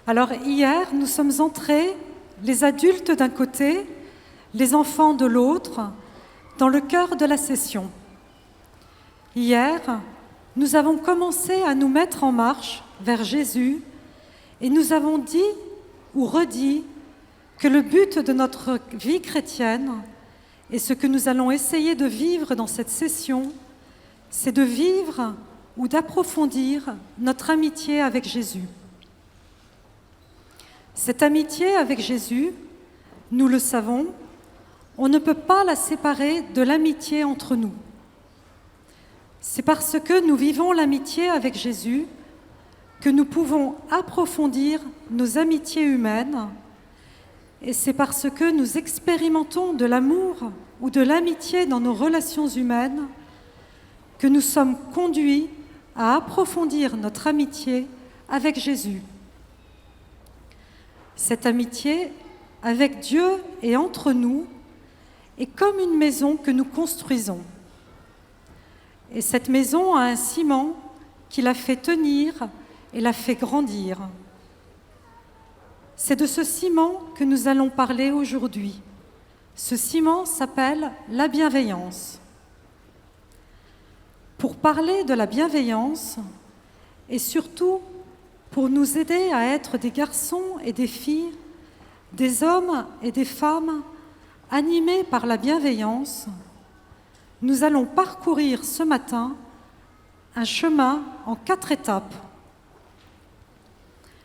Alors hier, nous sommes entrés, les adultes d'un côté, les enfants de l'autre, dans le cœur de la session. Hier, nous avons commencé à nous mettre en marche vers Jésus et nous avons dit ou redit que le but de notre vie chrétienne et ce que nous allons essayer de vivre dans cette session, c'est de vivre ou d'approfondir notre amitié avec Jésus. Cette amitié avec Jésus, nous le savons, on ne peut pas la séparer de l'amitié entre nous. C'est parce que nous vivons l'amitié avec Jésus que nous pouvons approfondir nos amitiés humaines, et c'est parce que nous expérimentons de l'amour ou de l'amitié dans nos relations humaines que nous sommes conduits à approfondir notre amitié avec Jésus. Cette amitié avec Dieu et entre nous est comme une maison que nous construisons. Et cette maison a un ciment qui la fait tenir et la fait grandir. C'est de ce ciment que nous allons parler aujourd'hui. Ce ciment s'appelle la bienveillance. Pour parler de la bienveillance, et surtout pour nous aider à être des garçons et des filles, des hommes et des femmes animés par la bienveillance, nous allons parcourir ce matin un chemin en 4 étapes.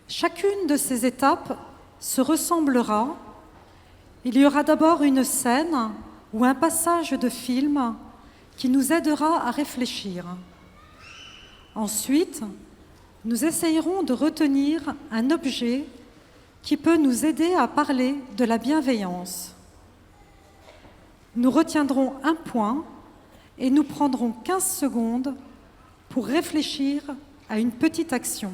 Chacune de ces étapes se ressemblera. Il y aura d'abord une scène ou un passage de film qui nous aidera à réfléchir. Ensuite, nous essayerons de retenir un objet qui peut nous aider à parler de la bienveillance. Nous retiendrons un point et nous prendrons 15 secondes pour réfléchir à une petite action.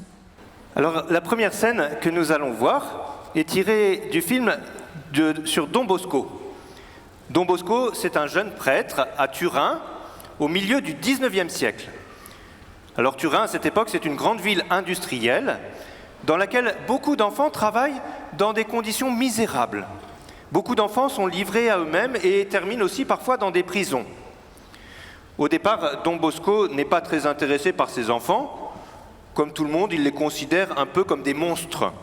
Alors, la première scène que nous allons voir est tirée du film sur Don Bosco. Don Bosco, c'est un jeune prêtre à Turin, au milieu du XIXe siècle. Alors Turin, à cette époque, c'est une grande ville industrielle dans laquelle beaucoup d'enfants travaillent dans des conditions misérables. Beaucoup d'enfants sont livrés à eux-mêmes et terminent aussi parfois dans des prisons. Au départ, Don Bosco n'est pas très intéressé par ses enfants. Comme tout le monde, il les considère un peu comme des monstres.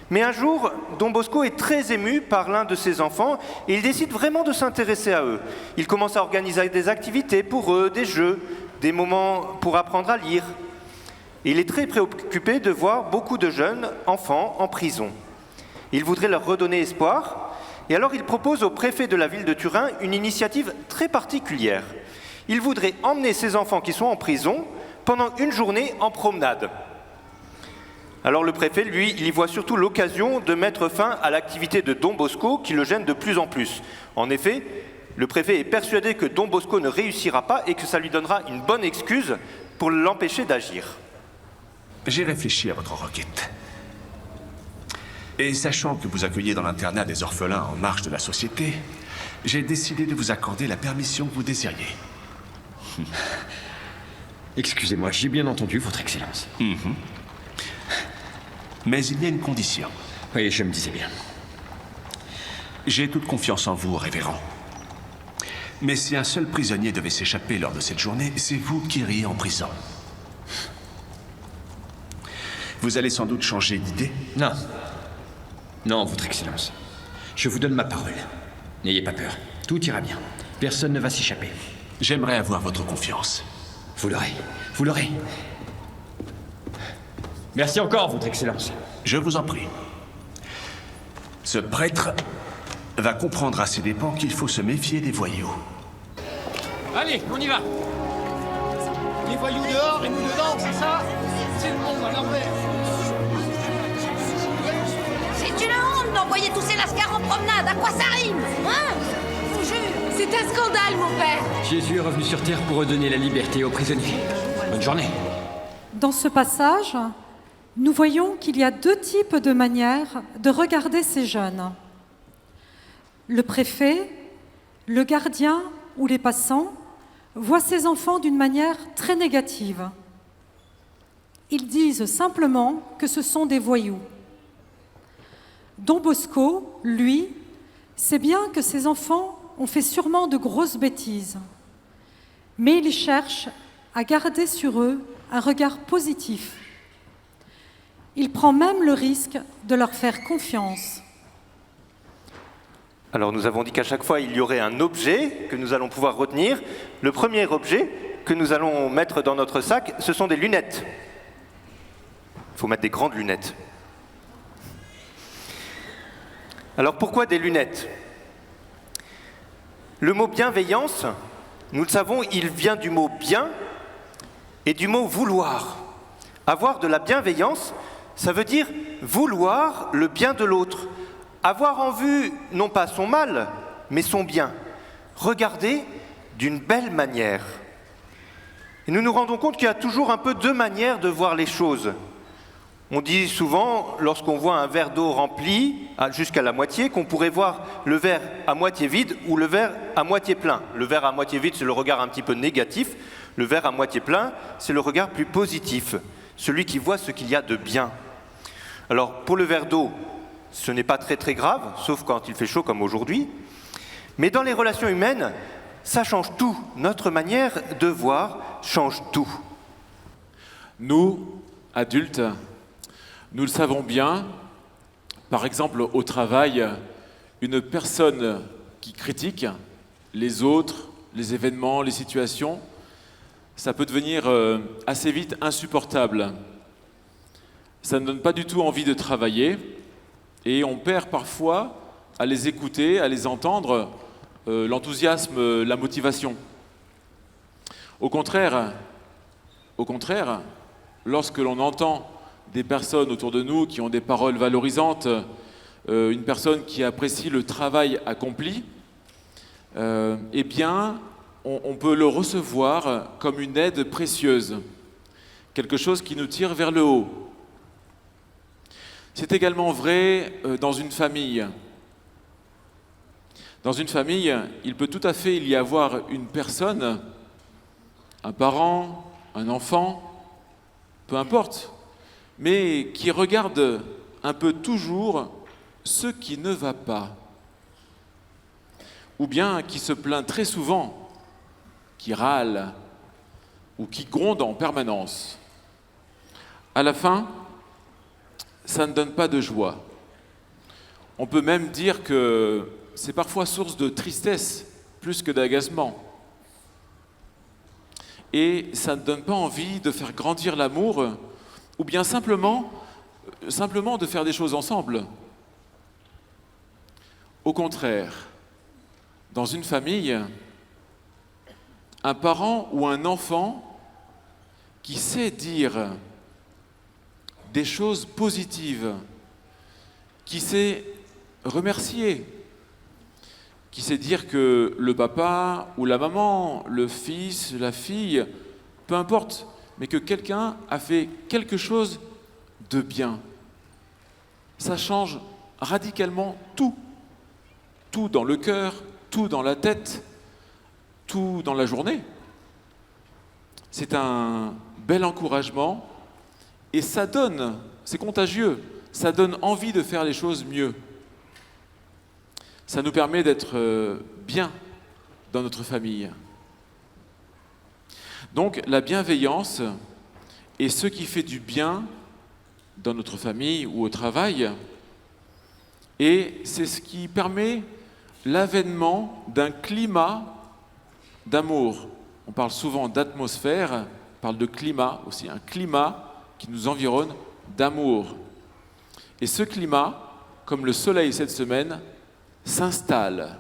Mais un jour, Don Bosco est très ému par l'un de ses enfants et il décide vraiment de s'intéresser à eux. Il commence à organiser des activités pour eux, des jeux, des moments pour apprendre à lire. Et il est très préoccupé de voir beaucoup de jeunes enfants en prison. Il voudrait leur redonner espoir et alors il propose au préfet de la ville de Turin une initiative très particulière. Il voudrait emmener ces enfants qui sont en prison pendant une journée en promenade. Alors le préfet, lui, il y voit surtout l'occasion de mettre fin à l'activité de Don Bosco qui le gêne de plus en plus. En effet, le préfet est persuadé que Don Bosco ne réussira pas et que ça lui donnera une bonne excuse pour l'empêcher d'agir. J'ai réfléchi à votre requête. Et sachant que vous accueillez dans l'internat des orphelins en marge de la société, j'ai décidé de vous accorder la permission que vous désiriez. Excusez-moi, j'ai bien entendu, Votre Excellence. Mais il y a une condition. Oui, je me disais bien. J'ai toute confiance en vous, révérend. Mais si un seul prisonnier devait s'échapper lors de cette journée, c'est vous qui iriez en prison. Vous allez sans doute changer d'idée? Non. Non, Votre Excellence. Je vous donne ma parole. N'ayez pas peur. Tout ira bien. Personne ne va s'échapper. J'aimerais avoir votre confiance. Vous l'aurez. Vous l'aurez. Merci encore, Votre Excellence. Je vous en prie. Ce prêtre va comprendre à ses dépens qu'il faut se méfier des voyous. Allez, on y va. Les voyous dehors et nous dedans, c'est ça? C'est le monde à l'envers. C'est une honte d'envoyer tous ces lascars en promenade. À quoi ça rime? Hein? Je vous jure. C'est un scandale, mon père. Jésus est revenu sur terre pour redonner la liberté aux prisonniers. Bonne journée. Dans ce passage, nous voyons qu'il y a 2 types de manières de regarder ces jeunes. Le préfet, le gardien ou les passants voient ces enfants d'une manière très négative. Ils disent simplement que ce sont des voyous. Don Bosco, lui, sait bien que ses enfants ont fait sûrement de grosses bêtises, mais il cherche à garder sur eux un regard positif. Il prend même le risque de leur faire confiance. Alors nous avons dit qu'à chaque fois, il y aurait un objet que nous allons pouvoir retenir. Le premier objet que nous allons mettre dans notre sac, ce sont des lunettes. Il faut mettre des grandes lunettes. Alors pourquoi des lunettes? Le mot bienveillance, nous le savons, il vient du mot bien et du mot vouloir. Avoir de la bienveillance, ça veut dire vouloir le bien de l'autre. Avoir en vue non pas son mal, mais son bien. Regarder d'une belle manière. Et nous nous rendons compte qu'il y a toujours un peu deux manières de voir les choses. On dit souvent, lorsqu'on voit un verre d'eau rempli jusqu'à la moitié, qu'on pourrait voir le verre à moitié vide ou le verre à moitié plein. Le verre à moitié vide, c'est le regard un petit peu négatif. Le verre à moitié plein, c'est le regard plus positif, celui qui voit ce qu'il y a de bien. Alors, pour le verre d'eau, ce n'est pas très très grave, sauf quand il fait chaud comme aujourd'hui. Mais dans les relations humaines, ça change tout. Notre manière de voir change tout. Nous, adultes, nous le savons bien. Par exemple, au travail, une personne qui critique les autres, les événements, les situations, ça peut devenir assez vite insupportable. Ça ne donne pas du tout envie de travailler et on perd parfois à les écouter, à les entendre, l'enthousiasme, la motivation. Au contraire, lorsque l'on entend des personnes autour de nous qui ont des paroles valorisantes, une personne qui apprécie le travail accompli, eh bien, on peut le recevoir comme une aide précieuse, quelque chose qui nous tire vers le haut. C'est également vrai dans une famille. Dans une famille, il peut tout à fait y avoir une personne, un parent, un enfant, peu importe, mais qui regarde un peu toujours ce qui ne va pas, ou bien qui se plaint très souvent, qui râle ou qui gronde en permanence. À la fin, ça ne donne pas de joie. On peut même dire que c'est parfois source de tristesse plus que d'agacement. Et ça ne donne pas envie de faire grandir l'amour ou bien simplement de faire des choses ensemble. Au contraire, dans une famille, un parent ou un enfant qui sait dire des choses positives, qui sait remercier, qui sait dire que le papa ou la maman, le fils, la fille, peu importe, mais que quelqu'un a fait quelque chose de bien. Ça change radicalement tout. Tout dans le cœur, tout dans la tête, tout dans la journée. C'est un bel encouragement et ça donne, c'est contagieux, ça donne envie de faire les choses mieux. Ça nous permet d'être bien dans notre famille. Donc la bienveillance est ce qui fait du bien dans notre famille ou au travail, et c'est ce qui permet l'avènement d'un climat d'amour. On parle souvent d'atmosphère, on parle de climat aussi, un climat qui nous environne d'amour. Et ce climat, comme le soleil cette semaine, s'installe.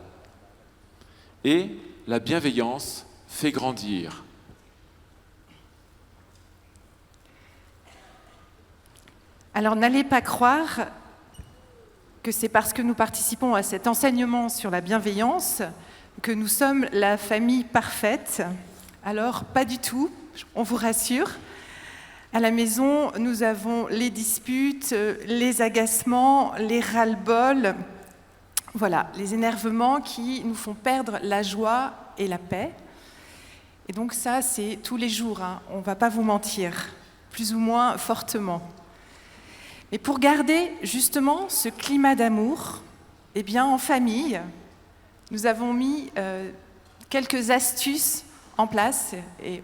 Et la bienveillance fait grandir. Alors n'allez pas croire que c'est parce que nous participons à cet enseignement sur la bienveillance que nous sommes la famille parfaite. Alors pas du tout, on vous rassure. À la maison, nous avons les disputes, les agacements, les ras-le-bol, voilà, les énervements qui nous font perdre la joie et la paix. Et donc ça, c'est tous les jours, hein, on ne va pas vous mentir, plus ou moins fortement. Et pour garder justement ce climat d'amour, eh bien en famille, nous avons mis quelques astuces en place et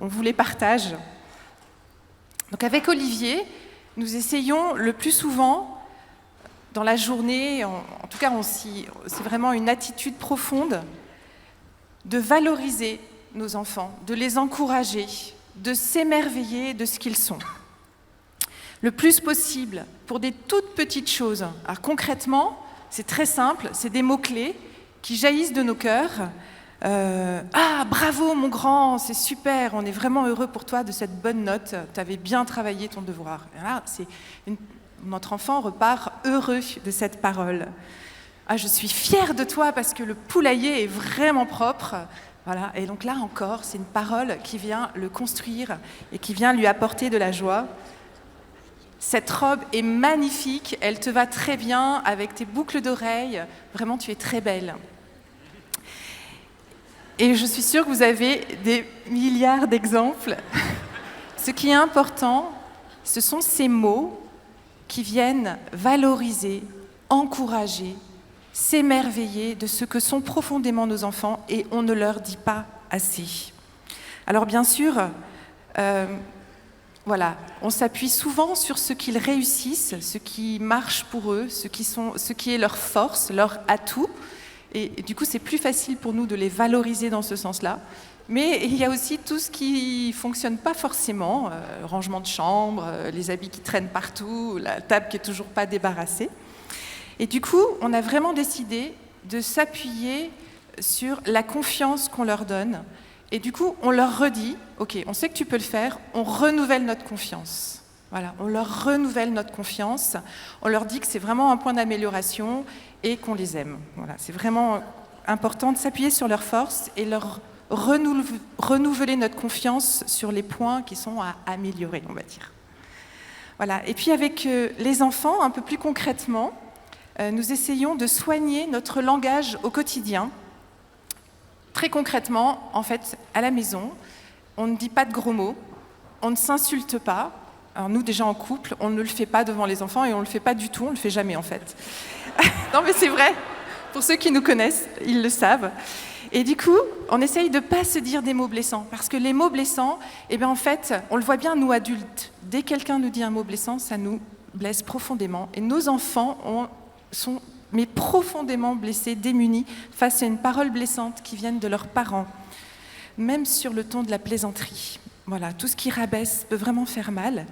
on vous les partage. Donc avec Olivier, nous essayons le plus souvent dans la journée, en tout cas c'est vraiment une attitude profonde, de valoriser nos enfants, de les encourager, de s'émerveiller de ce qu'ils sont. Le plus possible, pour des toutes petites choses. Alors concrètement, c'est très simple, c'est des mots-clés qui jaillissent de nos cœurs. Ah, bravo mon grand, c'est super, on est vraiment heureux pour toi de cette bonne note, tu avais bien travaillé ton devoir. Et là, notre enfant repart heureux de cette parole. Ah, je suis fière de toi parce que le poulailler est vraiment propre. Voilà. Et donc là encore, c'est une parole qui vient le construire et qui vient lui apporter de la joie. Cette robe est magnifique, elle te va très bien avec tes boucles d'oreilles. Vraiment, tu es très belle. Et je suis sûre que vous avez des milliards d'exemples. Ce qui est important, ce sont ces mots qui viennent valoriser, encourager, s'émerveiller de ce que sont profondément nos enfants et on ne leur dit pas assez. Alors bien sûr, voilà, on s'appuie souvent sur ce qu'ils réussissent, ce qui marche pour eux, ce qui est leur force, leur atout. Et du coup, c'est plus facile pour nous de les valoriser dans ce sens-là. Mais il y a aussi tout ce qui ne fonctionne pas forcément, le rangement de chambre, les habits qui traînent partout, la table qui n'est toujours pas débarrassée. Et du coup, on a vraiment décidé de s'appuyer sur la confiance qu'on leur donne. Et du coup, on leur redit, ok, on sait que tu peux le faire, on renouvelle notre confiance. Voilà, on leur renouvelle notre confiance, on leur dit que c'est vraiment un point d'amélioration et qu'on les aime. Voilà, c'est vraiment important de s'appuyer sur leurs forces et leur renouveler notre confiance sur les points qui sont à améliorer, on va dire. Voilà, et puis avec les enfants, un peu plus concrètement, nous essayons de soigner notre langage au quotidien. Très concrètement, en fait, à la maison, on ne dit pas de gros mots, on ne s'insulte pas. Alors nous, déjà en couple, on ne le fait pas devant les enfants et on ne le fait pas du tout, on ne le fait jamais en fait. Non mais c'est vrai, pour ceux qui nous connaissent, ils le savent. Et du coup, on essaye de ne pas se dire des mots blessants, parce que les mots blessants, eh bien en fait, on le voit bien nous adultes, dès que quelqu'un nous dit un mot blessant, ça nous blesse profondément. Et nos enfants sont mais profondément blessés, démunis, face à une parole blessante qui vient de leurs parents, même sur le ton de la plaisanterie. Voilà, tout ce qui rabaisse peut vraiment faire mal.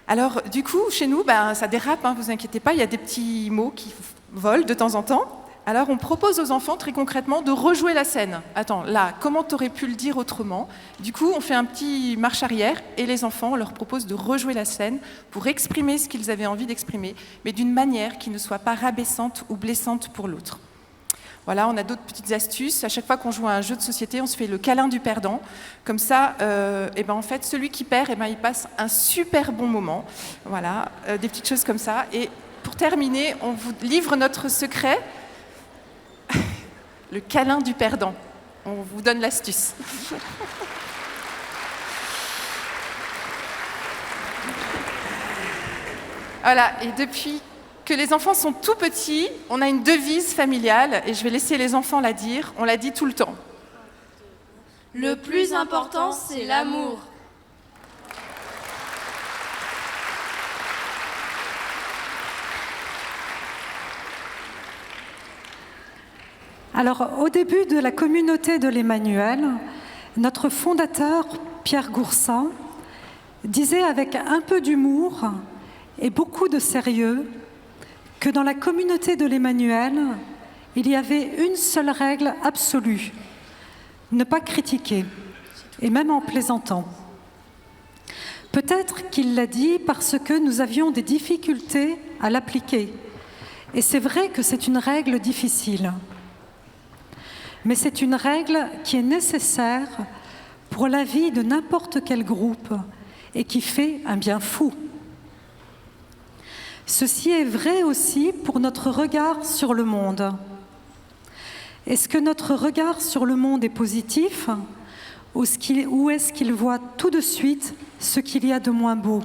Alors, du coup, chez nous, ça dérape, hein, vous inquiétez pas, il y a des petits mots qui volent de temps en temps. Alors, on propose aux enfants, très concrètement, de rejouer la scène. Attends, là, comment tu aurais pu le dire autrement ? Du coup, on fait un petit marche arrière et les enfants, on leur propose de rejouer la scène pour exprimer ce qu'ils avaient envie d'exprimer, mais d'une manière qui ne soit pas rabaissante ou blessante pour l'autre. Voilà, on a d'autres petites astuces. À chaque fois qu'on joue à un jeu de société, on se fait le câlin du perdant. Comme ça, en fait, celui qui perd, il passe un super bon moment. Voilà, des petites choses comme ça. Et pour terminer, on vous livre notre secret. Le câlin du perdant. On vous donne l'astuce. Voilà, et depuis que les enfants sont tout petits, on a une devise familiale, et je vais laisser les enfants la dire, on la dit tout le temps. Le plus important, c'est l'amour. Alors, au début de la communauté de l'Emmanuel, notre fondateur, Pierre Goursat, disait avec un peu d'humour et beaucoup de sérieux que dans la communauté de l'Emmanuel, il y avait une seule règle absolue, ne pas critiquer, et même en plaisantant. Peut-être qu'il l'a dit parce que nous avions des difficultés à l'appliquer. Et c'est vrai que c'est une règle difficile. Mais c'est une règle qui est nécessaire pour la vie de n'importe quel groupe et qui fait un bien fou. Ceci est vrai aussi pour notre regard sur le monde. Est-ce que notre regard sur le monde est positif ou est-ce qu'il voit tout de suite ce qu'il y a de moins beau ?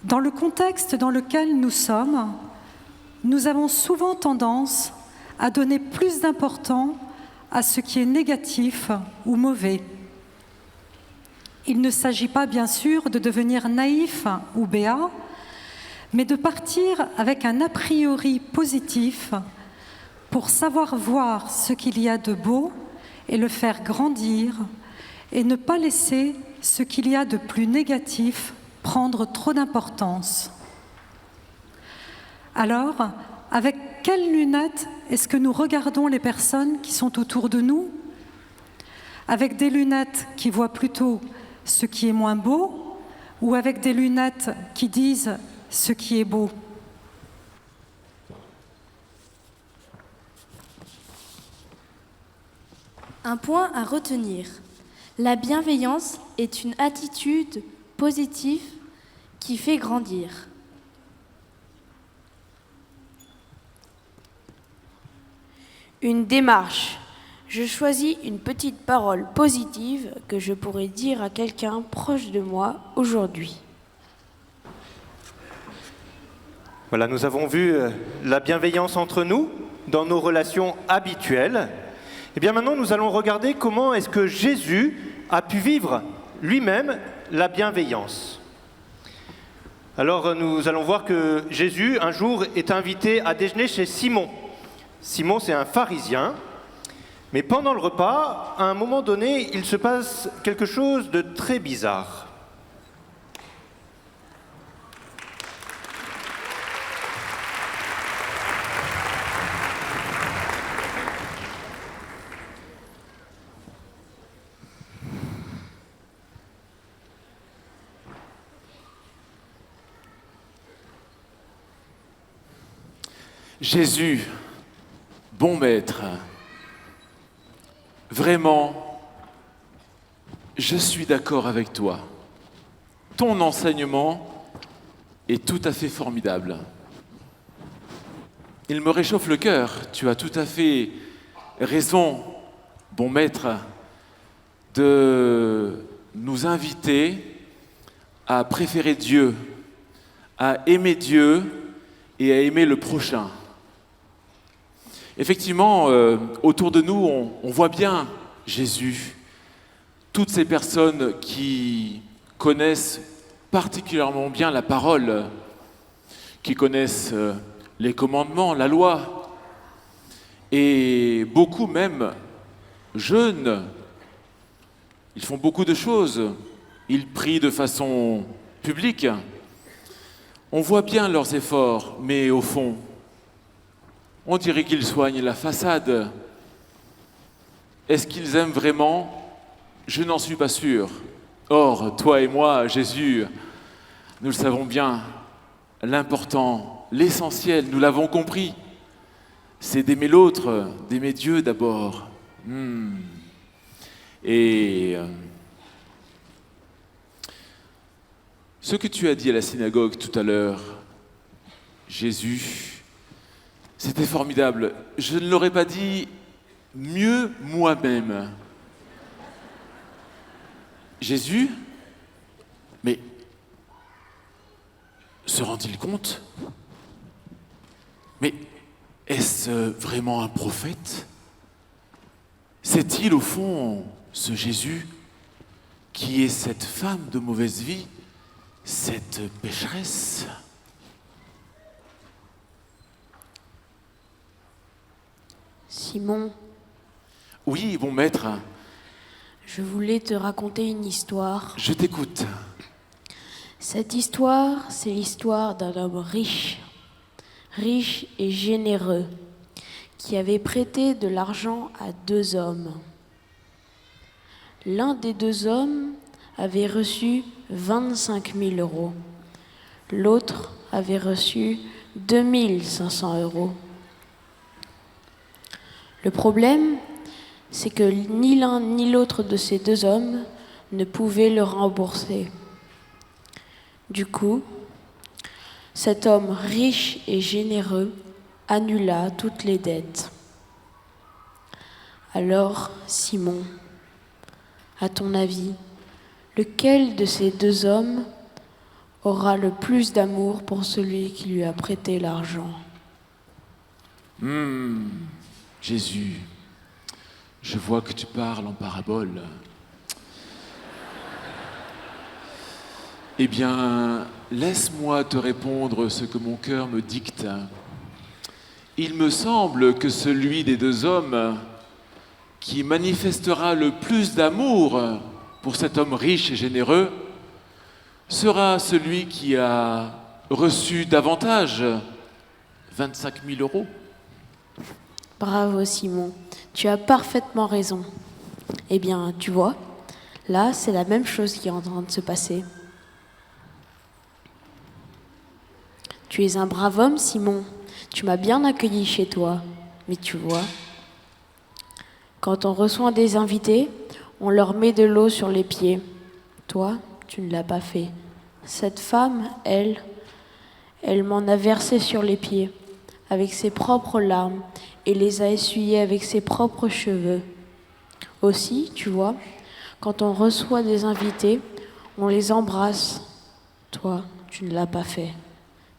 Dans le contexte dans lequel nous sommes, nous avons souvent tendance à donner plus d'importance à ce qui est négatif ou mauvais. Il ne s'agit pas, bien sûr, de devenir naïf ou béat, mais de partir avec un a priori positif pour savoir voir ce qu'il y a de beau et le faire grandir, et ne pas laisser ce qu'il y a de plus négatif prendre trop d'importance. Alors, avec quelles lunettes est-ce que nous regardons les personnes qui sont autour de nous? Avec des lunettes qui voient plutôt ce qui est moins beau, ou avec des lunettes qui disent ce qui est beau? Un point à retenir. La bienveillance est une attitude positive qui fait grandir. Une démarche. Je choisis une petite parole positive que je pourrais dire à quelqu'un proche de moi aujourd'hui. Voilà, nous avons vu la bienveillance entre nous, dans nos relations habituelles. Et bien maintenant, nous allons regarder comment est-ce que Jésus a pu vivre lui-même la bienveillance. Alors, nous allons voir que Jésus, un jour, est invité à déjeuner chez Simon. Simon, c'est un pharisien. Mais pendant le repas, à un moment donné, il se passe quelque chose de très bizarre. Jésus, bon maître, vraiment, je suis d'accord avec toi. Ton enseignement est tout à fait formidable. Il me réchauffe le cœur. Tu as tout à fait raison, bon maître, de nous inviter à préférer Dieu, à aimer Dieu et à aimer le prochain. Effectivement, autour de nous, on voit bien Jésus. Toutes ces personnes qui connaissent particulièrement bien la parole, qui connaissent les commandements, la loi, et beaucoup même jeûnent. Ils font beaucoup de choses. Ils prient de façon publique. On voit bien leurs efforts, mais au fond, on dirait qu'ils soignent la façade. Est-ce qu'ils aiment vraiment? Je n'en suis pas sûr. Or, toi et moi, Jésus, nous le savons bien, l'important, l'essentiel, nous l'avons compris, c'est d'aimer l'autre, d'aimer Dieu d'abord. Et ce que tu as dit à la synagogue tout à l'heure, Jésus, c'était formidable. Je ne l'aurais pas dit mieux moi-même. Jésus, mais se rend-il compte? Mais est-ce vraiment un prophète? C'est-il au fond ce Jésus qui est cette femme de mauvaise vie, cette pécheresse? Simon, Oui, bon maître, je voulais te raconter une histoire. je t'écoute. Cette histoire, c'est l'histoire d'un homme riche et généreux, qui avait prêté de l'argent à 2 hommes. L'un des 2 hommes avait reçu 25 000 €. L'autre avait reçu 2 500 €. Le problème, c'est que ni l'un ni l'autre de ces 2 hommes ne pouvaient le rembourser. Du coup, cet homme riche et généreux annula toutes les dettes. Alors, Simon, à ton avis, lequel de ces 2 hommes aura le plus d'amour pour celui qui lui a prêté l'argent. Jésus, je vois que tu parles en parabole. Eh bien, laisse-moi te répondre ce que mon cœur me dicte. Il me semble que celui des deux hommes qui manifestera le plus d'amour pour cet homme riche et généreux sera celui qui a reçu davantage, 25 000 euros. Bravo Simon, tu as parfaitement raison. Eh bien, tu vois, là, c'est la même chose qui est en train de se passer. Tu es un brave homme, Simon. Tu m'as bien accueilli chez toi. Mais tu vois, quand on reçoit des invités, on leur met de l'eau sur les pieds. Toi, tu ne l'as pas fait. Cette femme, elle m'en a versé sur les pieds, avec ses propres larmes, et les a essuyés avec ses propres cheveux. Aussi, tu vois, quand on reçoit des invités, on les embrasse. Toi, tu ne l'as pas fait.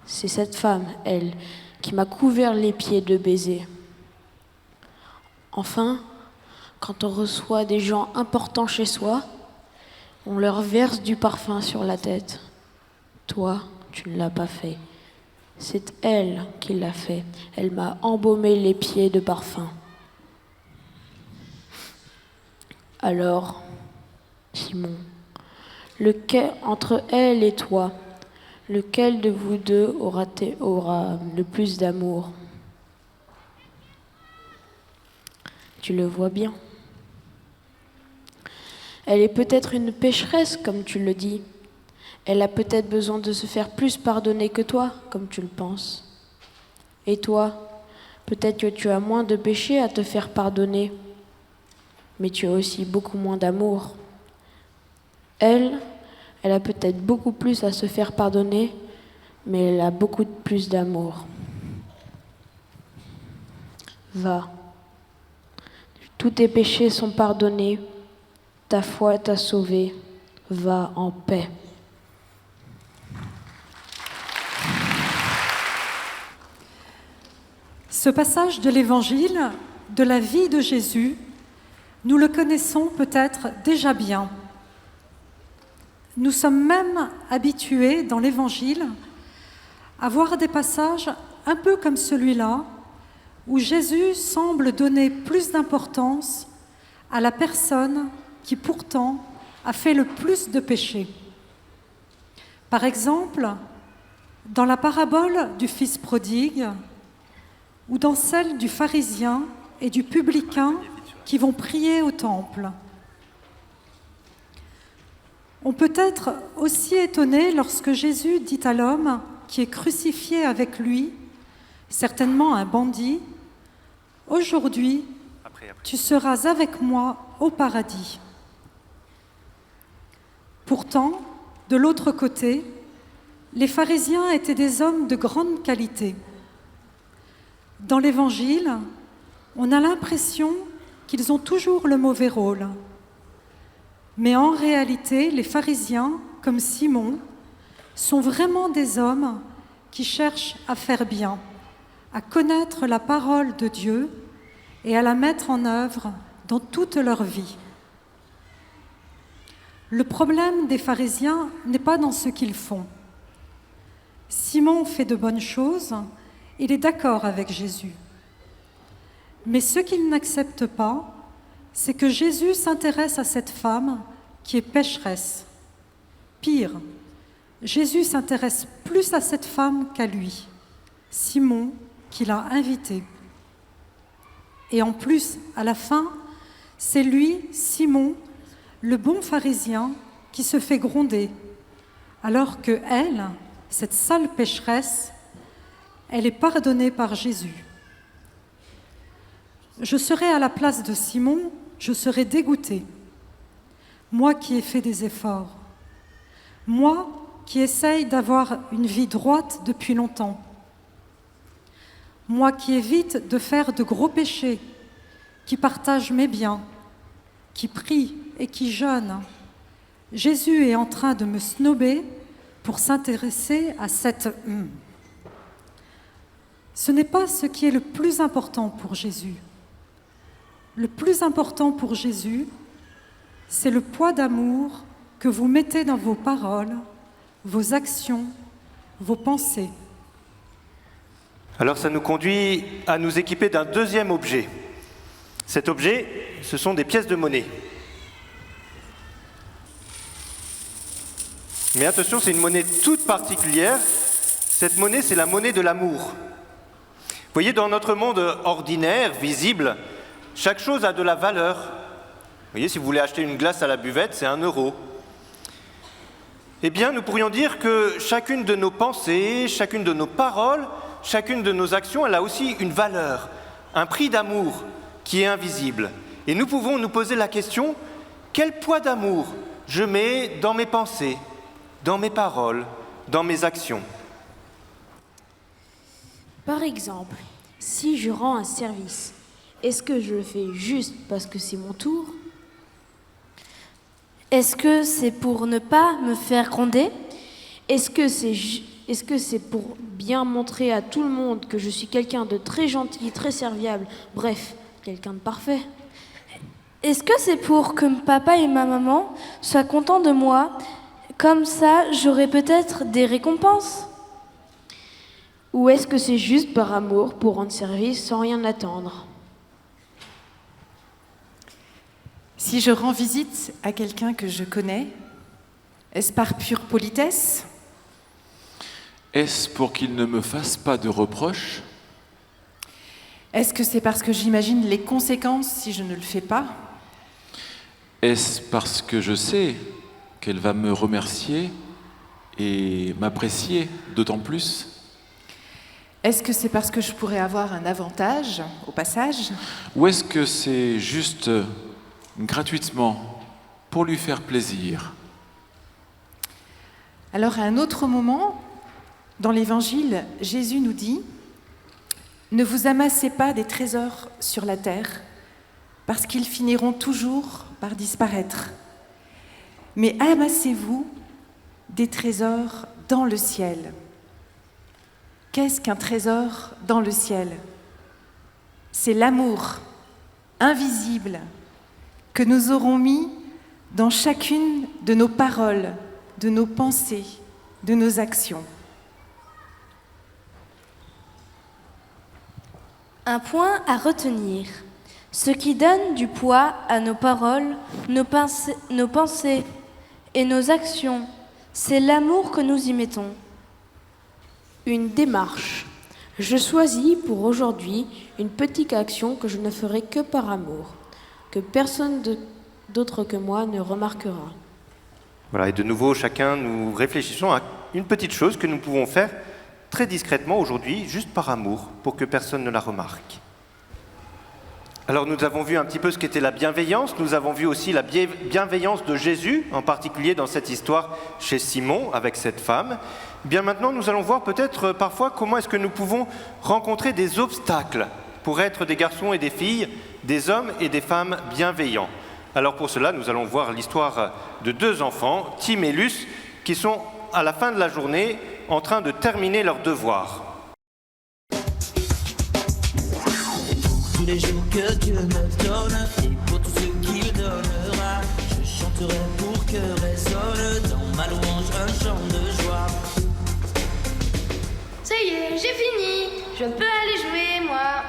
C'est cette femme, elle, qui m'a couvert les pieds de baisers. Enfin, quand on reçoit des gens importants chez soi, on leur verse du parfum sur la tête. Toi, tu ne l'as pas fait. C'est elle qui l'a fait. Elle m'a embaumé les pieds de parfum. Alors, Simon, entre elle et toi, lequel de vous deux aura le plus d'amour? Tu le vois bien. Elle est peut-être une pécheresse, comme tu le dis. Elle a peut-être besoin de se faire plus pardonner que toi, comme tu le penses. Et toi, peut-être que tu as moins de péchés à te faire pardonner, mais tu as aussi beaucoup moins d'amour. Elle a peut-être beaucoup plus à se faire pardonner, mais elle a beaucoup plus d'amour. Va. Tous tes péchés sont pardonnés. Ta foi t'a sauvé. Va en paix. Ce passage de l'Évangile, de la vie de Jésus, nous le connaissons peut-être déjà bien. Nous sommes même habitués dans l'Évangile à voir des passages un peu comme celui-là, où Jésus semble donner plus d'importance à la personne qui pourtant a fait le plus de péchés. Par exemple, dans la parabole du fils prodigue, ou dans celle du pharisien et du publicain qui vont prier au temple. On peut être aussi étonné lorsque Jésus dit à l'homme qui est crucifié avec lui, certainement un bandit, « Aujourd'hui, tu seras avec moi au paradis. » Pourtant, de l'autre côté, les pharisiens étaient des hommes de grande qualité. Dans l'Évangile, on a l'impression qu'ils ont toujours le mauvais rôle. Mais en réalité, les pharisiens, comme Simon, sont vraiment des hommes qui cherchent à faire bien, à connaître la parole de Dieu et à la mettre en œuvre dans toute leur vie. Le problème des pharisiens n'est pas dans ce qu'ils font. Simon fait de bonnes choses, il est d'accord avec Jésus. Mais ce qu'il n'accepte pas, c'est que Jésus s'intéresse à cette femme qui est pécheresse. Pire, Jésus s'intéresse plus à cette femme qu'à lui, Simon, qu'il a invité. Et en plus, à la fin, c'est lui, Simon, le bon pharisien, qui se fait gronder, alors que elle, cette sale pécheresse, elle est pardonnée par Jésus. Je serais à la place de Simon, je serais dégoûtée. Moi qui ai fait des efforts, moi qui essaye d'avoir une vie droite depuis longtemps, moi qui évite de faire de gros péchés, qui partage mes biens, qui prie et qui jeûne. Jésus est en train de me snober pour s'intéresser à cette Ce n'est pas ce qui est le plus important pour Jésus. Le plus important pour Jésus, c'est le poids d'amour que vous mettez dans vos paroles, vos actions, vos pensées. Alors ça nous conduit à nous équiper d'un deuxième objet. Cet objet, ce sont des pièces de monnaie. Mais attention, c'est une monnaie toute particulière. Cette monnaie, c'est la monnaie de l'amour. Vous voyez, dans notre monde ordinaire, visible, chaque chose a de la valeur. Vous voyez, si vous voulez acheter une glace à la buvette, c'est 1 euro. Eh bien, nous pourrions dire que chacune de nos pensées, chacune de nos paroles, chacune de nos actions, elle a aussi une valeur, un prix d'amour qui est invisible. Et nous pouvons nous poser la question, quel poids d'amour je mets dans mes pensées, dans mes paroles, dans mes actions? Par exemple, si je rends un service, est-ce que je le fais juste parce que c'est mon tour? Est-ce que c'est pour ne pas me faire gronder? Est-ce que c'est pour bien montrer à tout le monde que je suis quelqu'un de très gentil, très serviable, bref, quelqu'un de parfait? Est-ce que c'est pour que papa et ma maman soient contents de moi? Comme ça, j'aurai peut-être des récompenses? Ou est-ce que c'est juste par amour pour rendre service sans rien attendre? Si je rends visite à quelqu'un que je connais, est-ce par pure politesse? Est-ce pour qu'il ne me fasse pas de reproches? Est-ce que c'est parce que j'imagine les conséquences si je ne le fais pas? Est-ce parce que je sais qu'elle va me remercier et m'apprécier d'autant plus? Est-ce que c'est parce que je pourrais avoir un avantage au passage? Ou est-ce que c'est juste gratuitement pour lui faire plaisir? Alors à un autre moment, dans l'Évangile, Jésus nous dit « Ne vous amassez pas des trésors sur la terre, parce qu'ils finiront toujours par disparaître. Mais amassez-vous des trésors dans le ciel. » Qu'est-ce qu'un trésor dans le ciel? C'est l'amour invisible que nous aurons mis dans chacune de nos paroles, de nos pensées, de nos actions. Un point à retenir. Ce qui donne du poids à nos paroles, nos pensées et nos actions, c'est l'amour que nous y mettons. Une démarche. Je choisis pour aujourd'hui une petite action que je ne ferai que par amour, que personne d'autre que moi ne remarquera. Voilà, et de nouveau, chacun, nous réfléchissons à une petite chose que nous pouvons faire très discrètement aujourd'hui, juste par amour, pour que personne ne la remarque. Alors nous avons vu un petit peu ce qu'était la bienveillance, nous avons vu aussi la bienveillance de Jésus, en particulier dans cette histoire chez Simon, avec cette femme. Bien maintenant, nous allons voir peut-être parfois comment est-ce que nous pouvons rencontrer des obstacles pour être des garçons et des filles, des hommes et des femmes bienveillants. Alors pour cela, nous allons voir l'histoire de 2 enfants, Tim et Luce, qui sont à la fin de la journée en train de terminer leurs devoirs. Tous les jours que Dieu me donne et pour tout ce qu'il donnera, je chanterai pour que résonne dans ma louange un chant de joie. Ça y est, j'ai fini. Je peux aller jouer, moi.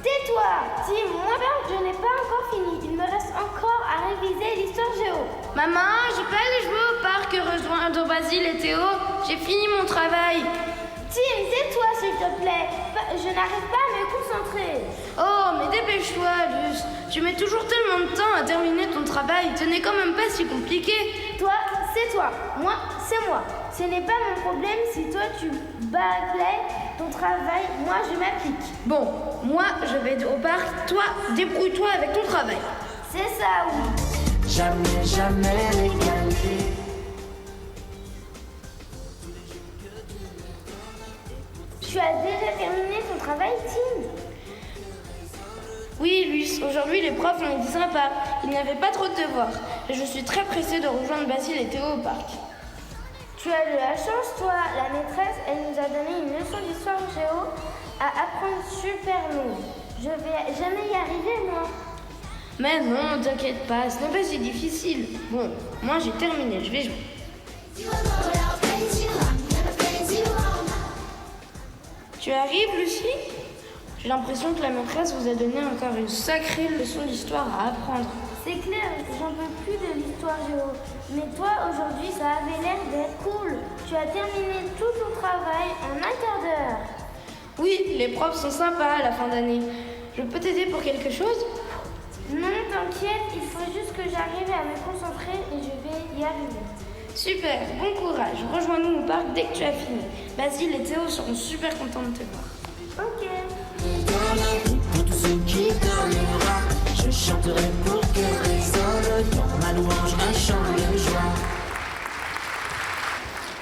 Tais-toi, Tim. Moi, je n'ai pas encore fini. Il me reste encore à réviser l'histoire géo. Maman, je peux aller jouer au parc et rejoindre Basile et Théo. J'ai fini mon travail. Tim, tais-toi, s'il te plaît. Je n'arrive pas à me concentrer. Oh, mais dépêche-toi, Luce. Tu mets toujours tellement de temps à terminer ton travail. Ce n'est quand même pas si compliqué. Toi, c'est toi. Moi, c'est moi. Ce n'est pas mon problème si toi tu bâclais ton travail. Moi, je m'applique. Bon, moi, je vais au parc. Toi, débrouille-toi avec ton travail. C'est ça, oui. Jamais, jamais l'égaler. Tu as déjà terminé ton travail, Tim? Oui, Luce, aujourd'hui les profs m'ont dit sympa. Il n'y avait pas trop de devoirs. Et je suis très pressée de rejoindre Basile et Théo au parc. Tu as de la chance, toi. La maîtresse, elle nous a donné une leçon d'histoire géo à apprendre super long. Je vais jamais y arriver, moi. Mais non, t'inquiète pas, ce n'est pas si difficile. Bon, moi j'ai terminé, je vais jouer. Tu arrives, Lucie? J'ai l'impression que la maîtresse vous a donné encore une sacrée leçon d'histoire à apprendre. C'est clair, j'en peux plus de l'histoire géo. Mais toi, aujourd'hui, ça avait l'air d'être cool. Tu as terminé tout ton travail en un quart d'heure. Oui, les profs sont sympas à la fin d'année. Je peux t'aider pour quelque chose? Non, t'inquiète, il faut juste que j'arrive à me concentrer et je vais y arriver. Super, bon courage. Rejoins-nous au parc dès que tu as fini. Basile et Théo seront super contents de te voir. Ok. Pour tous ceux qui donnera, je chanterai pour que résonne dans ma louange un chant de joie.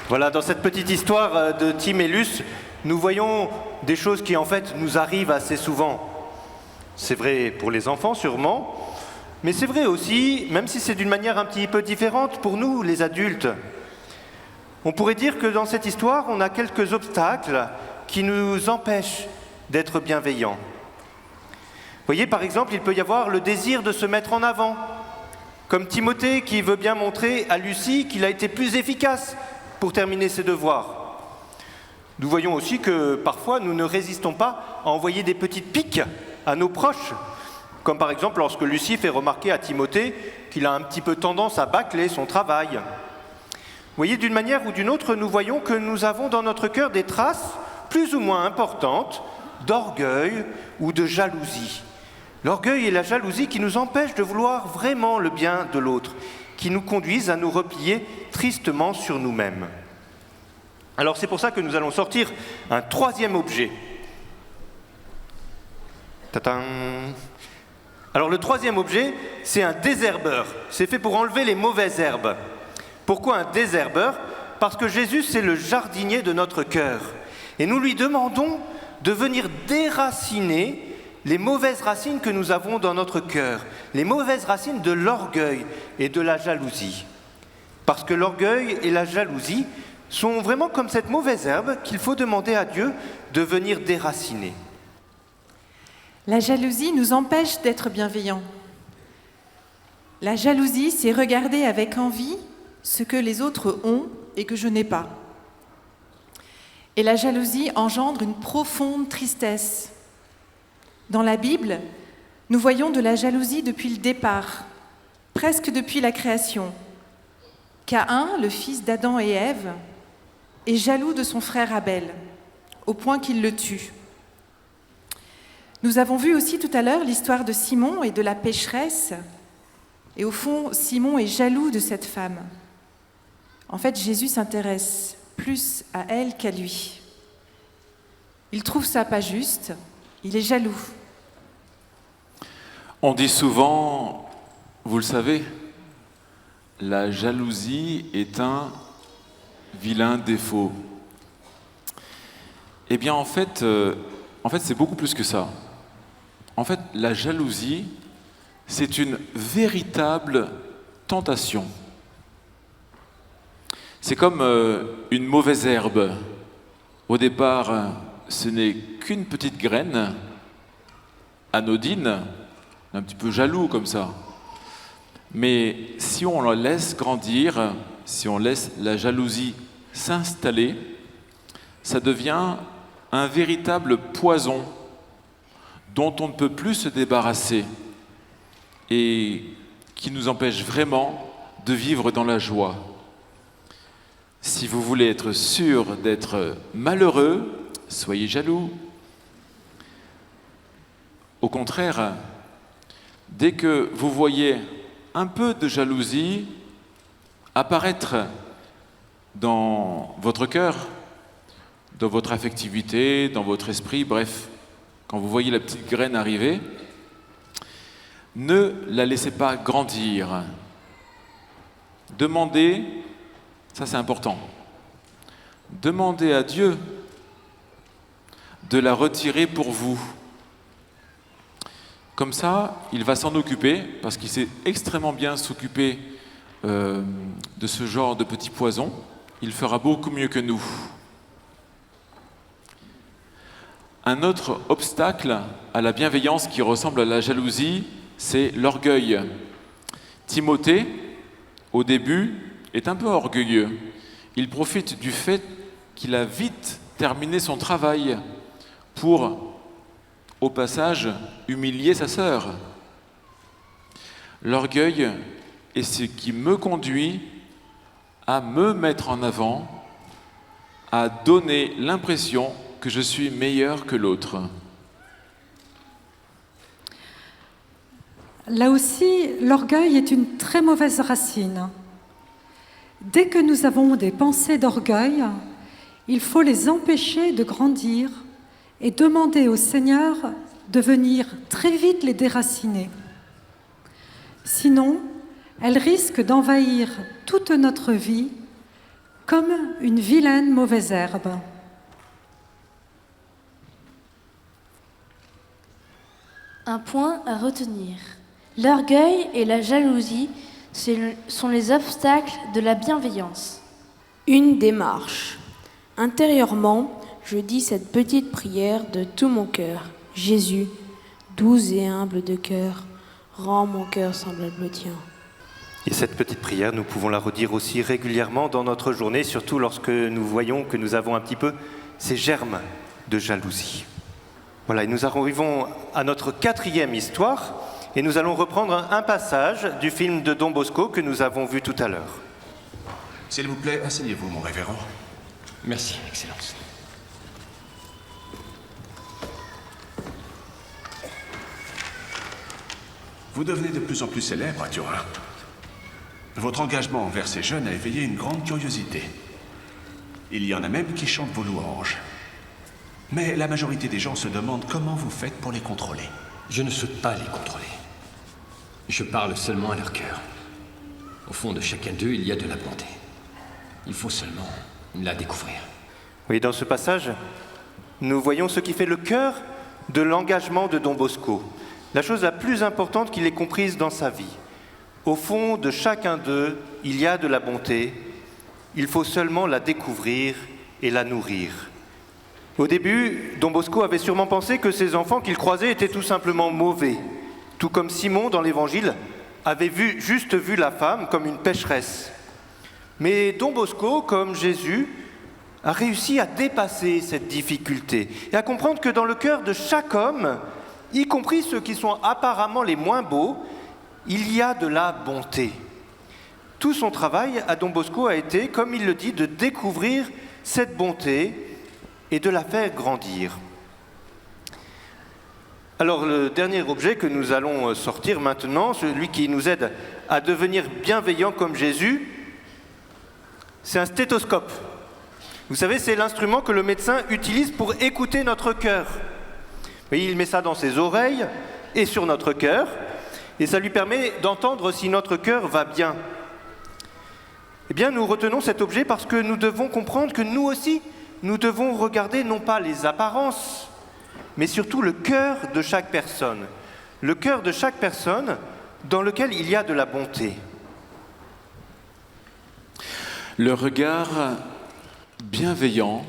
Voilà, dans cette petite histoire de Tim et Luce, nous voyons des choses qui en fait nous arrivent assez souvent. C'est vrai pour les enfants sûrement, mais c'est vrai aussi, même si c'est d'une manière un petit peu différente pour nous, les adultes. On pourrait dire que dans cette histoire, on a quelques obstacles qui nous empêchent d'être bienveillants. Vous voyez, par exemple, il peut y avoir le désir de se mettre en avant, comme Timothée qui veut bien montrer à Lucie qu'il a été plus efficace pour terminer ses devoirs. Nous voyons aussi que parfois nous ne résistons pas à envoyer des petites piques à nos proches, comme par exemple lorsque Lucie fait remarquer à Timothée qu'il a un petit peu tendance à bâcler son travail. Vous voyez, d'une manière ou d'une autre, nous voyons que nous avons dans notre cœur des traces plus ou moins importantes d'orgueil ou de jalousie. L'orgueil et la jalousie qui nous empêchent de vouloir vraiment le bien de l'autre, qui nous conduisent à nous replier tristement sur nous-mêmes. Alors c'est pour ça que nous allons sortir un troisième objet. Tadam. Alors le troisième objet, c'est un désherbeur. C'est fait pour enlever les mauvaises herbes. Pourquoi un désherbeur? Parce que Jésus, c'est le jardinier de notre cœur. Et nous lui demandons de venir déraciner les mauvaises racines que nous avons dans notre cœur, les mauvaises racines de l'orgueil et de la jalousie. Parce que l'orgueil et la jalousie sont vraiment comme cette mauvaise herbe qu'il faut demander à Dieu de venir déraciner. La jalousie nous empêche d'être bienveillants. La jalousie, c'est regarder avec envie ce que les autres ont et que je n'ai pas. Et la jalousie engendre une profonde tristesse. Dans la Bible, nous voyons de la jalousie depuis le départ, presque depuis la création. Caïn, le fils d'Adam et Ève, est jaloux de son frère Abel, au point qu'il le tue. Nous avons vu aussi tout à l'heure l'histoire de Simon et de la pécheresse. Et au fond, Simon est jaloux de cette femme. En fait, Jésus s'intéresse plus à elle qu'à lui. Il trouve ça pas juste, il est jaloux. On dit souvent, vous le savez, la jalousie est un vilain défaut. Eh bien, en fait, c'est beaucoup plus que ça. En fait, la jalousie, c'est une véritable tentation. C'est comme une mauvaise herbe. Au départ, ce n'est qu'une petite graine, anodine, un petit peu jaloux comme ça. Mais si on la laisse grandir, si on laisse la jalousie s'installer, ça devient un véritable poison dont on ne peut plus se débarrasser et qui nous empêche vraiment de vivre dans la joie. Si vous voulez être sûr d'être malheureux, soyez jaloux. Au contraire, dès que vous voyez un peu de jalousie apparaître dans votre cœur, dans votre affectivité, dans votre esprit, bref, quand vous voyez la petite graine arriver, ne la laissez pas grandir. Demandez, ça c'est important, demandez à Dieu de la retirer pour vous. Comme ça, il va s'en occuper, parce qu'il sait extrêmement bien s'occuper de ce genre de petits poisons. il fera beaucoup mieux que nous. Un autre obstacle à la bienveillance qui ressemble à la jalousie, c'est l'orgueil. Timothée, au début, est un peu orgueilleux. Il profite du fait qu'il a vite terminé son travail pour, au passage, humilier sa sœur. L'orgueil est ce qui me conduit à me mettre en avant, à donner l'impression que je suis meilleur que l'autre. Là aussi, l'orgueil est une très mauvaise racine. Dès que nous avons des pensées d'orgueil, il faut les empêcher de grandir et demander au Seigneur de venir très vite les déraciner. Sinon, elles risquent d'envahir toute notre vie comme une vilaine mauvaise herbe. Un point à retenir. L'orgueil et la jalousie sont les obstacles de la bienveillance. Une démarche. Intérieurement, je dis cette petite prière de tout mon cœur. Jésus, doux et humble de cœur, rends mon cœur semblable au tien. Et cette petite prière, nous pouvons la redire aussi régulièrement dans notre journée, surtout lorsque nous voyons que nous avons un petit peu ces germes de jalousie. Voilà, et nous arrivons à notre 4e histoire, et nous allons reprendre un passage du film de Don Bosco que nous avons vu tout à l'heure. S'il vous plaît, asseyez-vous, mon révérend. Merci, Excellence. Vous devenez de plus en plus célèbre à Turin. Votre engagement envers ces jeunes a éveillé une grande curiosité. Il y en a même qui chantent vos louanges. Mais la majorité des gens se demandent comment vous faites pour les contrôler. Je ne souhaite pas les contrôler. Je parle seulement à leur cœur. Au fond de chacun d'eux, il y a de la bonté. Il faut seulement la découvrir. Oui, dans ce passage, nous voyons ce qui fait le cœur de l'engagement de Don Bosco. La chose la plus importante qu'il ait comprise dans sa vie. Au fond de chacun d'eux, il y a de la bonté. Il faut seulement la découvrir et la nourrir. Au début, Don Bosco avait sûrement pensé que ces enfants qu'il croisait étaient tout simplement mauvais. Tout comme Simon, dans l'Évangile, avait juste vu la femme comme une pécheresse. Mais Don Bosco, comme Jésus, a réussi à dépasser cette difficulté et à comprendre que dans le cœur de chaque homme, y compris ceux qui sont apparemment les moins beaux, il y a de la bonté. Tout son travail à Don Bosco a été, comme il le dit, de découvrir cette bonté et de la faire grandir. Alors le dernier objet que nous allons sortir maintenant, celui qui nous aide à devenir bienveillants comme Jésus, c'est un stéthoscope. Vous savez, c'est l'instrument que le médecin utilise pour écouter notre cœur. Et il met ça dans ses oreilles et sur notre cœur, et ça lui permet d'entendre si notre cœur va bien. Eh bien, nous retenons cet objet parce que nous devons comprendre que nous aussi, nous devons regarder non pas les apparences, mais surtout le cœur de chaque personne. Le cœur de chaque personne dans lequel il y a de la bonté. Le regard bienveillant,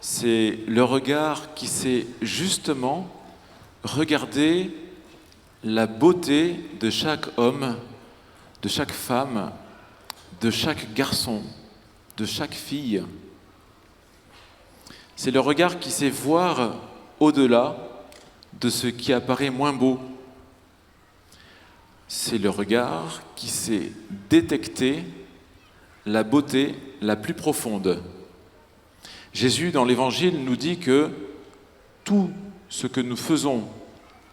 c'est le regard qui sait justement regarder la beauté de chaque homme, de chaque femme, de chaque garçon, de chaque fille. C'est le regard qui sait voir au-delà de ce qui apparaît moins beau. C'est le regard qui sait détecter la beauté la plus profonde. Jésus, dans l'Évangile, nous dit que tout ce que nous faisons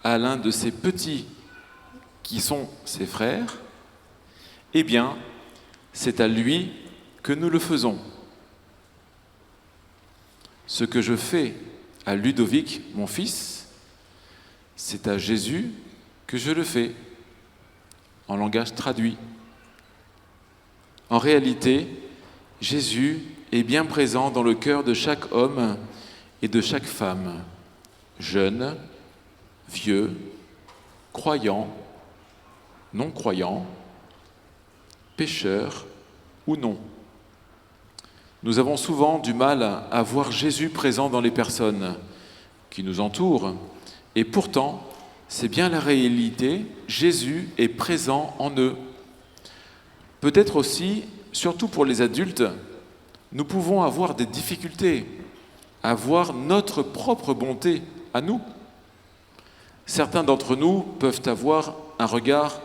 à l'un de ces petits qui sont ses frères, eh bien, c'est à lui que nous le faisons. Ce que je fais à Ludovic, mon fils, c'est à Jésus que je le fais, en langage traduit. En réalité, Jésus est bien présent dans le cœur de chaque homme et de chaque femme, jeune, vieux, croyant, non-croyant, pécheur ou non. Nous avons souvent du mal à voir Jésus présent dans les personnes qui nous entourent. Et pourtant, c'est bien la réalité, Jésus est présent en eux. Peut-être aussi, surtout pour les adultes, nous pouvons avoir des difficultés à voir notre propre bonté à nous. Certains d'entre nous peuvent avoir un regard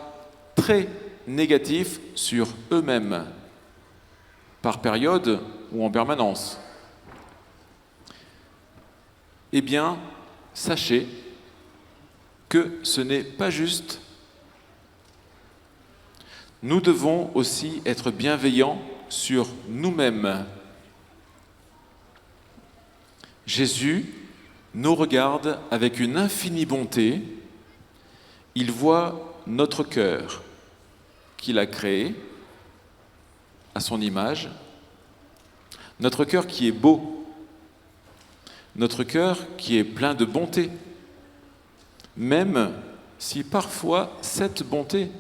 très négatif sur eux-mêmes, par période ou en permanence. Eh bien, sachez que ce n'est pas juste. Nous devons aussi être bienveillants sur nous-mêmes. Jésus nous regarde avec une infinie bonté. Il voit notre cœur qu'il a créé à son image, notre cœur qui est beau, notre cœur qui est plein de bonté, même si parfois cette bonté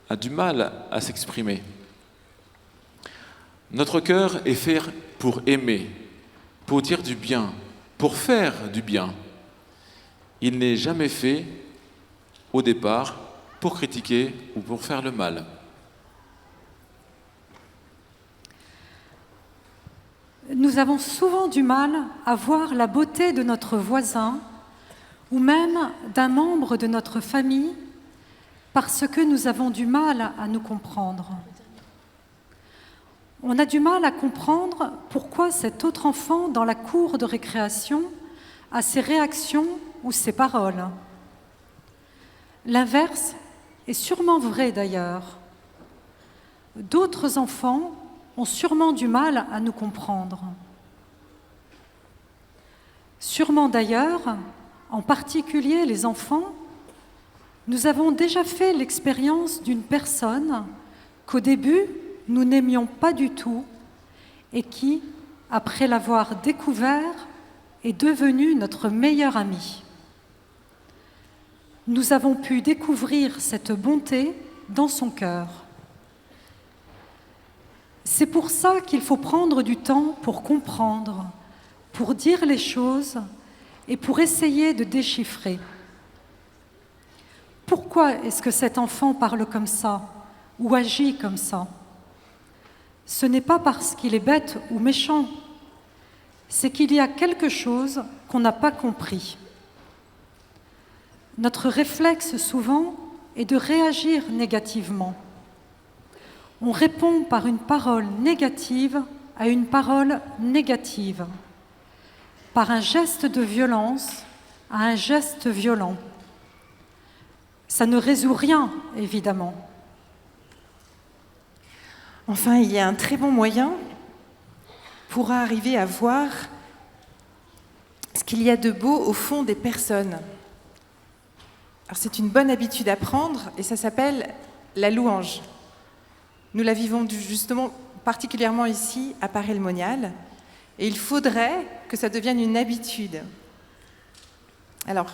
a du mal à s'exprimer. Notre cœur est fait pour aimer, pour dire du bien, pour faire du bien. Il n'est jamais fait, au départ, pour critiquer ou pour faire le mal. Nous avons souvent du mal à voir la beauté de notre voisin ou même d'un membre de notre famille parce que nous avons du mal à nous comprendre. On a du mal à comprendre pourquoi cet autre enfant dans la cour de récréation a ses réactions ou ses paroles. L'inverse est sûrement vrai d'ailleurs. D'autres enfants ont sûrement du mal à nous comprendre. Sûrement d'ailleurs, en particulier les enfants, nous avons déjà fait l'expérience d'une personne qu'au début, nous n'aimions pas du tout et qui, après l'avoir découvert, est devenue notre meilleure amie. Nous avons pu découvrir cette bonté dans son cœur. C'est pour ça qu'il faut prendre du temps pour comprendre, pour dire les choses et pour essayer de déchiffrer. Pourquoi est-ce que cet enfant parle comme ça ou agit comme ça ? Ce n'est pas parce qu'il est bête ou méchant, c'est qu'il y a quelque chose qu'on n'a pas compris. Notre réflexe souvent est de réagir négativement. On répond par une parole négative à une parole négative, par un geste de violence à un geste violent. Ça ne résout rien, évidemment. Enfin, il y a un très bon moyen pour arriver à voir ce qu'il y a de beau au fond des personnes. Alors, c'est une bonne habitude à prendre et ça s'appelle la louange. Nous la vivons justement particulièrement ici à Paray-le-Monial et il faudrait que ça devienne une habitude. Alors,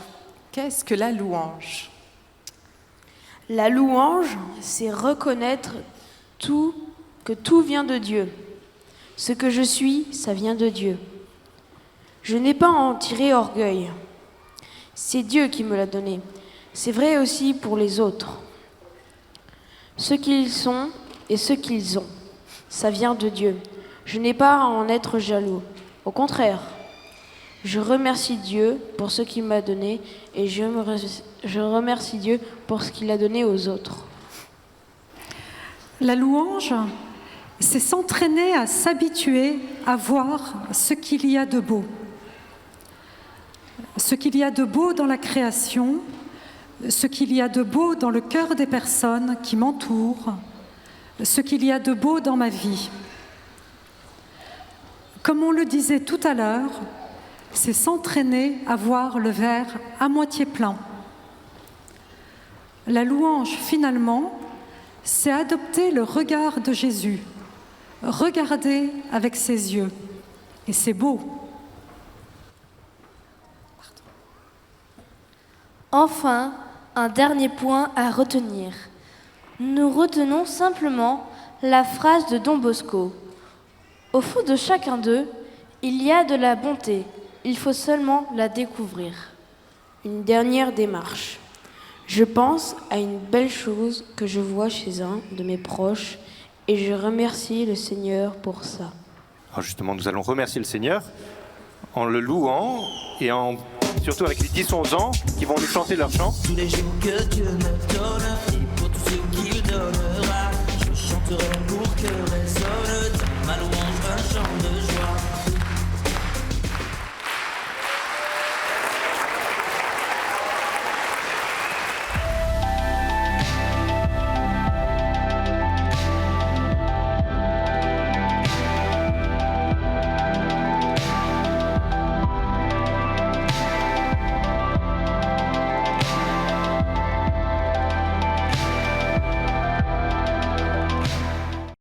qu'est-ce que la louange ? La louange, c'est reconnaître que tout vient de Dieu. Ce que je suis, ça vient de Dieu. Je n'ai pas à en tirer orgueil. C'est Dieu qui me l'a donné. C'est vrai aussi pour les autres. Ce qu'ils sont et ce qu'ils ont, ça vient de Dieu. Je n'ai pas à en être jaloux. Au contraire, je remercie Dieu pour ce qu'il m'a donné et je remercie Dieu pour ce qu'il a donné aux autres. La louange, c'est s'entraîner à s'habituer à voir ce qu'il y a de beau. Ce qu'il y a de beau dans la création, ce qu'il y a de beau dans le cœur des personnes qui m'entourent, ce qu'il y a de beau dans ma vie. Comme on le disait tout à l'heure, c'est s'entraîner à voir le verre à moitié plein. La louange, finalement, c'est adopter le regard de Jésus, regarder avec ses yeux. Et c'est beau. Enfin, un dernier point à retenir. Nous retenons simplement la phrase de Don Bosco. Au fond de chacun d'eux, il y a de la bonté. Il faut seulement la découvrir. Une dernière démarche. Je pense à une belle chose que je vois chez un de mes proches et je remercie le Seigneur pour ça. Alors justement, nous allons remercier le Seigneur en le louant et surtout avec les 10-11 ans qui vont nous chanter leur chant. Tous les jours que Dieu me donne et pour tout ce qu'il donnera, je chanterai pour que résonne